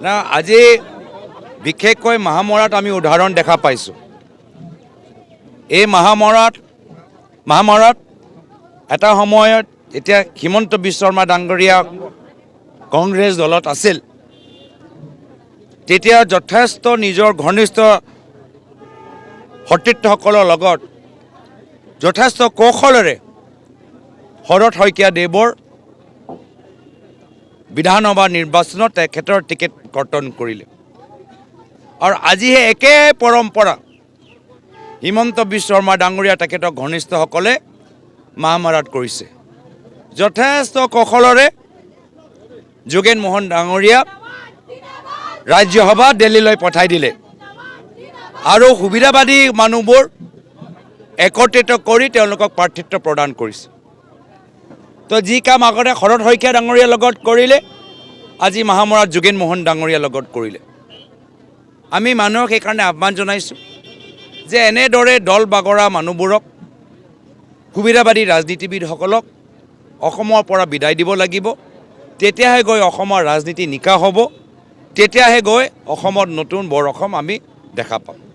না আজি বিশেষকৈ মহামৰাত আমি উদাহৰণ দেখা পাইছোঁ। এই মহামৰাত এটা সময়ত এতিয়া হিমন্ত বিশ্ব শৰ্মা ডাঙৰীয়া কংগ্ৰেছ দলত আছিল, তেতিয়া যথেষ্ট নিজৰ ঘনিষ্ঠ সতীৰ্থসকলৰ লগত যথেষ্ট কৌশলেৰে শৰৎ শইকীয়াদেৱৰ বিধানসভা নিৰ্বাচনত তেখেতৰ টিকেট কৰ্তন কৰিলে। আৰু আজিহে একে পৰম্পৰা হিমন্ত বিশ্ব শৰ্মা ডাঙৰীয়া তেখেতৰ ঘনিষ্ঠসকলে মহামৰাত কৰিছে। যথেষ্ট কৌশলেৰে যোগেন মোহন ডাঙৰীয়া ৰাজ্যসভা দিল্লীলৈ পঠাই দিলে আৰু সুবিধাবাদী মানুহবোৰ একত্ৰিত কৰি তেওঁলোকক প্ৰাৰ্থিত্ব প্ৰদান কৰিছে। তো যি কাম আগতে শৰৎ শইকীয়া ডাঙৰীয়াৰ লগত কৰিলে, আজি মহামৰাত যোগেন মোহন ডাঙৰীয়াৰ লগত কৰিলে। আমি মানুহক সেইকাৰণে আহ্বান জনাইছোঁ যে এনেদৰে দল বাগৰা মানুহবোৰক, সুবিধাবাদী ৰাজনীতিবিদসকলক অসমৰ পৰা বিদায় দিব লাগিব। তেতিয়াহে গৈ অসমৰ ৰাজনীতি নিকা হ'ব, তেতিয়াহে গৈ অসমত নতুন বৰ অসম আমি দেখা পাম।